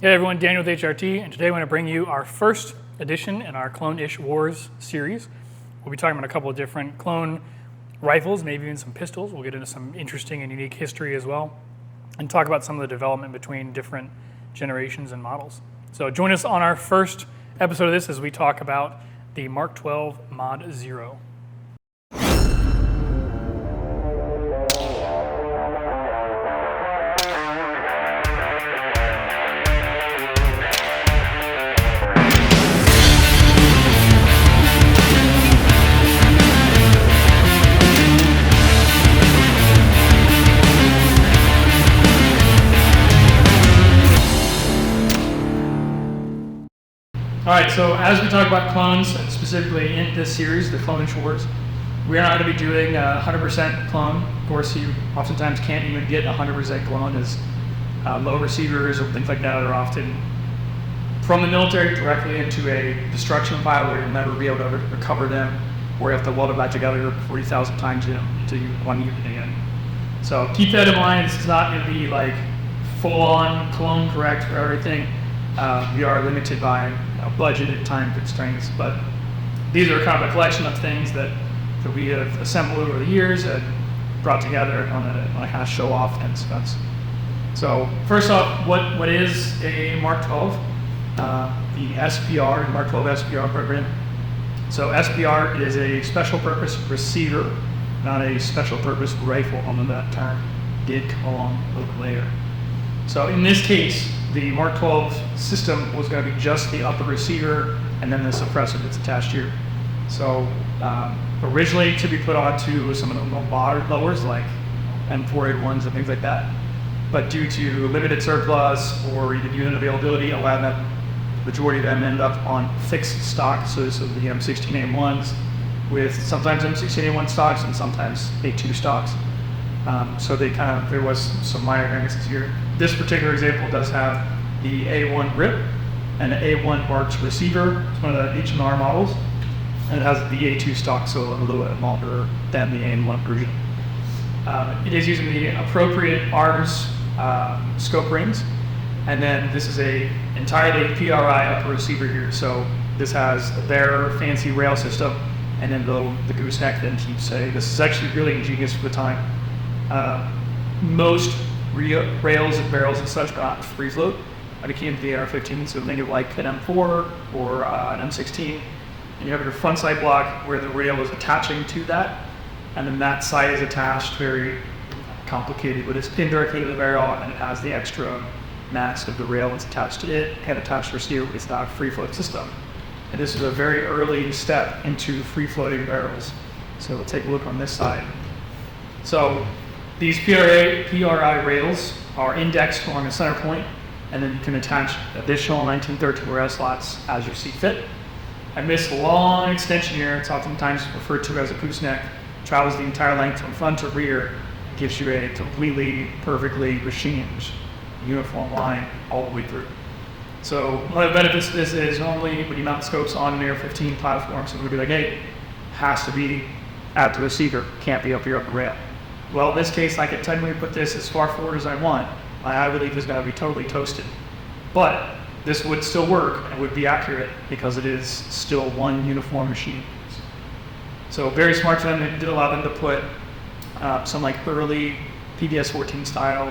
Hey everyone, Daniel with HRT, and today I'm going to bring you our first edition in our Clone-ish Wars series. We'll be talking about a couple of different clone rifles, maybe even some pistols. We'll get into some interesting and unique history as well, and talk about some of the development between different generations and models. So join us on our first episode of this as we talk about the Mk12 Mod 0. All right, so as we talk about clones, and specifically in this series, the Clone-ish Wars, we are not going to be doing 100% clone. Of course, you oftentimes can't even get 100% clone, as low receivers or things like that are often from the military directly into a destruction pile where you'll never be able to recover them, or you have to weld it back together 40,000 times until you one unit again. So keep that in mind. It's not going to be like full-on clone correct for everything. We are limited by budget and time constraints, but these are kind of a collection of things that we have assembled over the years and brought together on a kind of show-off and stuff. So first off, what is a Mk12? The SPR, Mk12 SPR program. So SPR is a special purpose receiver, not a special purpose rifle, although that term did come along a little later. So in this case, the Mk12 system was going to be just the upper receiver and then the suppressor that's attached here. So originally to be put onto some of the modern lowers like M481s and things like that, but due to limited surplus or even unit availability, a lot of them, majority of them end up on fixed stock. So this is the M16A1s with sometimes M16A1 stocks and sometimes A2 stocks. So there was some minor variances here. This particular example does have the A1 grip and the A1 arch receiver. It's one of the H&R models, and it has the A2 stock, so a little bit longer than the A1 version. It is using the appropriate A.R.M.S scope rings, and then this is a entirely PRI upper receiver here. So this has their fancy rail system, and then the gooseneck then keeps this is actually really ingenious for the time. Most rails and barrels and such got free float when it came to the AR-15, so think of like an M4 or an M16, and you have your front side block where the rail is attaching to that, and then that side is attached, very complicated, but it's pinned directly to the barrel, and it has the extra mast of the rail that's attached to it, and attached to receiver. It's not a free float system, and this is a very early step into free floating barrels. So we'll take a look on this side. So these PRI rails are indexed along the center point, and then you can attach additional 1913 rail slots as you see fit. And this long extension here, it's oftentimes referred to as a gooseneck, travels the entire length from front to rear, gives you a completely, perfectly machined, uniform line all the way through. So one of the benefits of this is normally when you mount scopes on an AR-15 platform, so it would be like, hey, has to be at the receiver, can't be up here up the rail. Well, in this case, I can technically put this as far forward as I want. My eye relief is going to be totally toasted. But this would still work and would be accurate because it is still one uniform machine. So very smart for them. It did allow them to put some like early PBS-14 style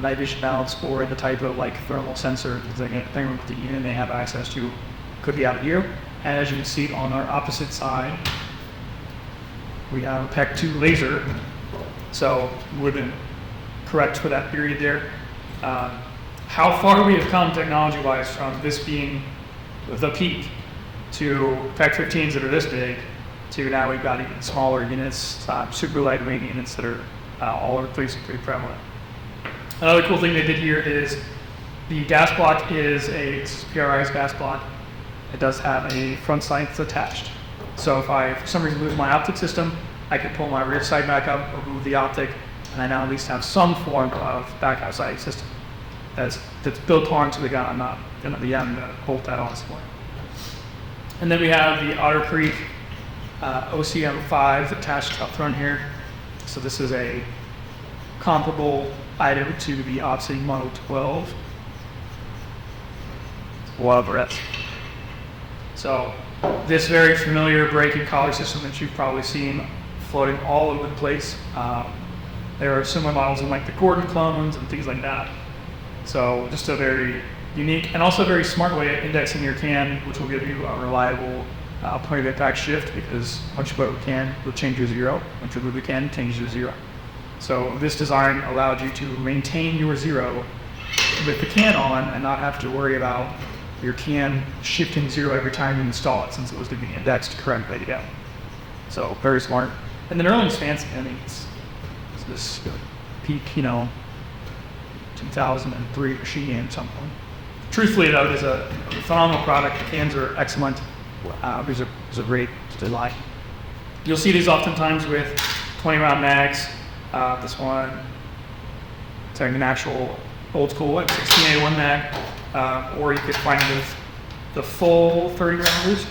night vision mounts or the type of like thermal sensor thing with the unit they have access to could be out here. And as you can see on our opposite side, we have a PEC-2 laser. So it would have been correct for that period there. How far we have come technology-wise from this being the peak to PEC-15s that are this big to now we've got even smaller units, super lightweight units that are all over the place and pretty prevalent. Another cool thing they did here is the gas block is PRI's gas block. It does have a front sight that's attached. So if I, for some reason, lose my optic system, I can pull my rear sight back up, remove the optic, and I now at least have some form of backup sight system that's built onto the gun. I'm not going to be having to bolt that on somewhere. And then we have the Otter Creek OCM5 attached up front here. So this is a comparable item to the Optic Model 12. love rest. So this very familiar brake and collar system that you've probably seen floating all over the place. There are similar models in like the Gordon clones and things like that. So just a very unique and also very smart way of indexing your can, which will give you a reliable point of impact shift, because once you put a can, it'll change your zero. Once you move the can, it changes your zero. So this design allowed you to maintain your zero with the can on and not have to worry about your can shifting zero every time you install it, since it was going to be indexed correctly again. So very smart. And then Erling's fancy. I mean, it's this peak, 2003 machine and something. Truthfully, though, it is a phenomenal product. The cans are excellent. These are great design. You'll see these oftentimes with 20-round mags. This one, it's like an actual old school M16A1 mag, or you could find it with the full 30 rounders.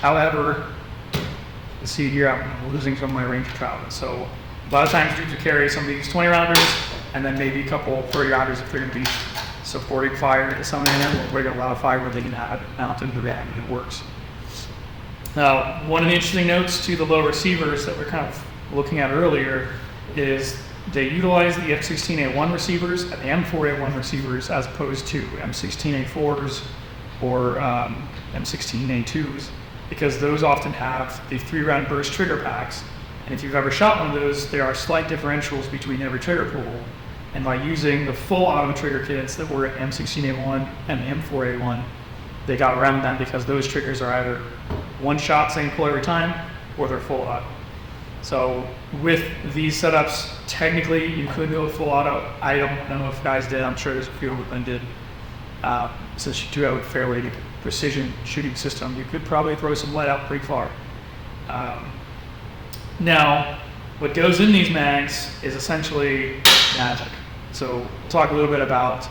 However, you see here I'm losing some of my range of travel. So a lot of times dudes will carry some of these 20 rounders and then maybe a couple 30 rounders if they're going to be supporting fire at some end, where they get a lot of fire where they can have it mounted to the bag and it works. Now, one of the interesting notes to the low receivers that we're kind of looking at earlier is they utilize the M16A1 receivers and the M4A1 receivers as opposed to M16A4s or M16A2s, because those often have the 3-round burst trigger packs. And if you've ever shot one of those, there are slight differentials between every trigger pool. And by using the full auto trigger kits that were at M16A1 and M4A1, they got around that because those triggers are either one shot, same pull every time, or they're full auto. So with these setups, technically you could go full auto. I don't know if guys did. I'm sure there's a few of them did. Since you do have a fairly precision shooting system, you could probably throw some lead out pretty far. Now, what goes in these mags is essentially magic. So we'll talk a little bit about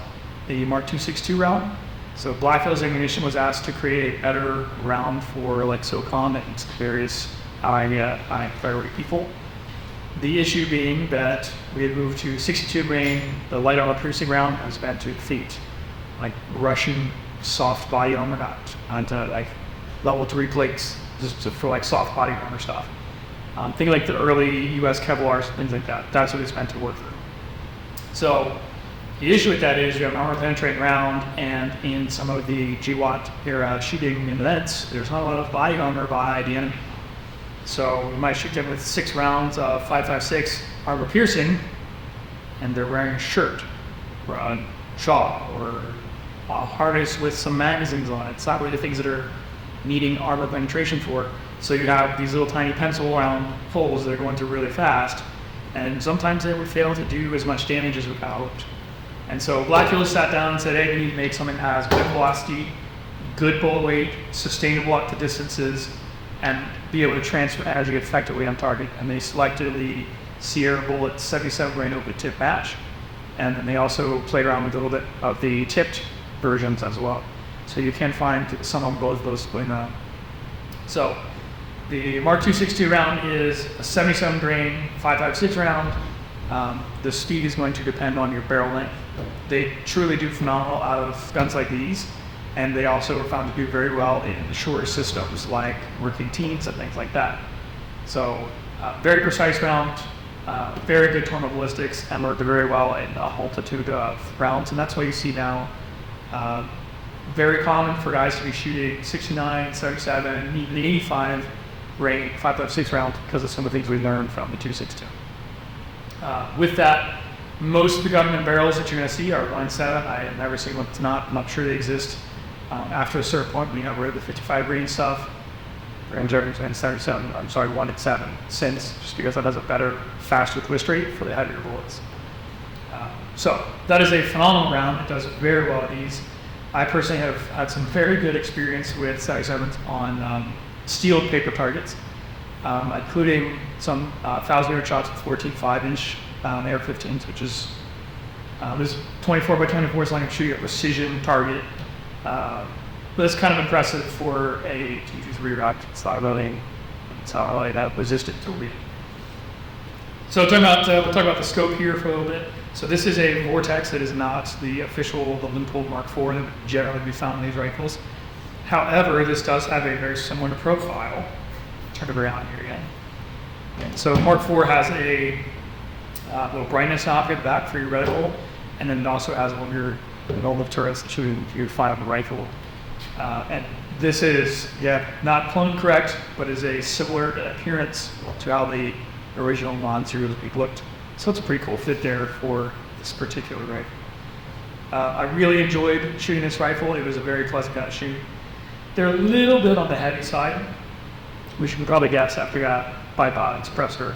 the Mark II 6.2 round. So Blackfield's ammunition was asked to create a better round for like SOCOM and various high priority people. The issue being that we had moved to 62 grain, the light armor piercing round was meant to defeat like Russian soft body armor, not onto like level 3 plates, just for like soft body armor stuff. Think like the early US Kevlars, things like that. That's what it's meant to work through. So the issue with that is you have an armor penetrating round, and in some of the GWAT era shooting events, there's not a lot of body armor by the enemy. So you might shoot them with 6 rounds of 5.56 armor piercing, and they're wearing a shirt or a shawl or a harness with some magazines on it. It's not really the things that are needing armor penetration for. So you have these little tiny pencil round holes that are going through really fast, and sometimes they would fail to do as much damage as without. And so Blackfield sat down and said, hey, we need to make something that has good velocity, good bullet weight, sustainable up to distances, and be able to transfer energy effectively on target. And they selected the Sierra Bullet 77 grain open tip match. And then they also played around with a little bit of the tipped versions as well. So you can find some on both of those going on. So the Mark II 6.2 round is a 77 grain 5.56 round. The speed is going to depend on your barrel length. They truly do phenomenal out of guns like these, and they also are found to do very well in the shorter systems like working teams and things like that. So very precise round, very good tormal ballistics, and worked very well in a multitude of rounds, and that's why you see now very common for guys to be shooting 69, 77, and even the 85 range 5.56 rounds because of some of the things we learned from the 2.62. With that, most of the government barrels that you're going to see are line 7. I have never seen one that's not. I'm not sure they exist. After a certain point, we got rid of the 55 grain stuff. And 77, I'm sorry, 1 at 7 since, just because that has a better, faster twist rate for the heavier bullets. So that is a phenomenal round. It does very well at these. I personally have had some very good experience with 77s on steel paper targets, including some 1,000-yard shots with 14 5-inch AR-15s, which is this 24 by 24 is like I'm shooting a precision target. But it's kind of impressive for a T23 rock. It's not really that resistant to read. So we'll talk about the scope here for a little bit. So this is a Vortex. It is not the official, the Leupold Mark IV that would generally be found in these rifles. However, this does have a very similar profile. Turn it around here again. Okay, so Mark IV has a little brightness knob at the back for your reticle, and then it also has one of your normal turrets that you find on the rifle. And this is, not clone correct, but is a similar appearance to how the original Mod series looked. So it's a pretty cool fit there for this particular rifle. I really enjoyed shooting this rifle. It was a very pleasant gun to shoot. They're a little bit on the heavy side, which you can probably guess after you got Bipod, suppressor,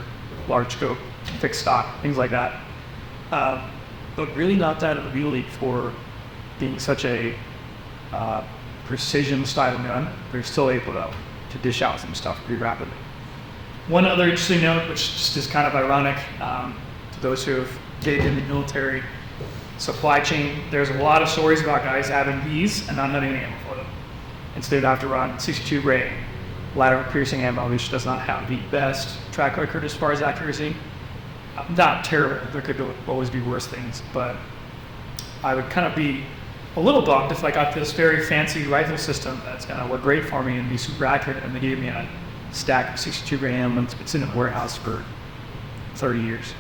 large scope, fixed stock, things like that. But really not that unwieldy for being such a precision style gun. They're still able to dish out some stuff pretty rapidly. One other interesting note, which just is kind of ironic to those who have engaged in the military supply chain, there's a lot of stories about guys having these and not having ammo for them. Instead, have to run 62 grain lateral piercing ammo, which does not have the best track record as far as accuracy. Not terrible. There could always be worse things, but I would kind of be a little bummed if I got this very fancy rifle system that's going to look great for me and be super accurate, and they gave me a stack of 62 grain ammo that's in a warehouse for 30 years.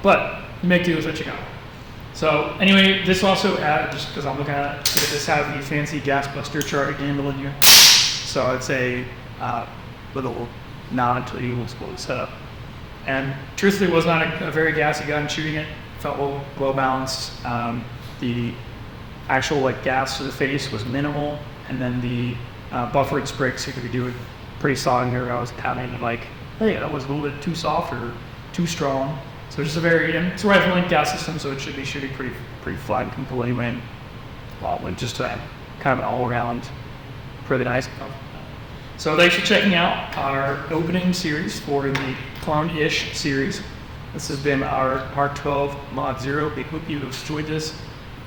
But you make do with what you got. So anyway, this also had, just because I'm looking at it, this has the fancy gas buster chart handle in here. So it's a little nod to the Eagles setup. And truthfully, it was not a very gassy gun shooting it. Felt well balanced. The actual gas to the face was minimal, and then the buffered spricks you could do it pretty solid here. I was having hey, that was a little bit too soft or too strong. So just it's a rifle length gas system, so it should be shooting pretty flat and comfortable anyway. Well, just kind of an all around pretty nice. So thanks for checking out our opening series for the Clone-ish series. This has been our Mk12 Mod 0. We hope you have enjoyed this.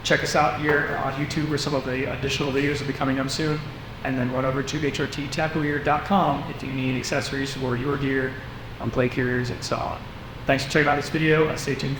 Check us out here on YouTube, where some of the additional videos will be coming up soon. And then run over to hrttactical.com if you need accessories for your gear, play carriers, and so on. Thanks for checking out this video, and stay tuned.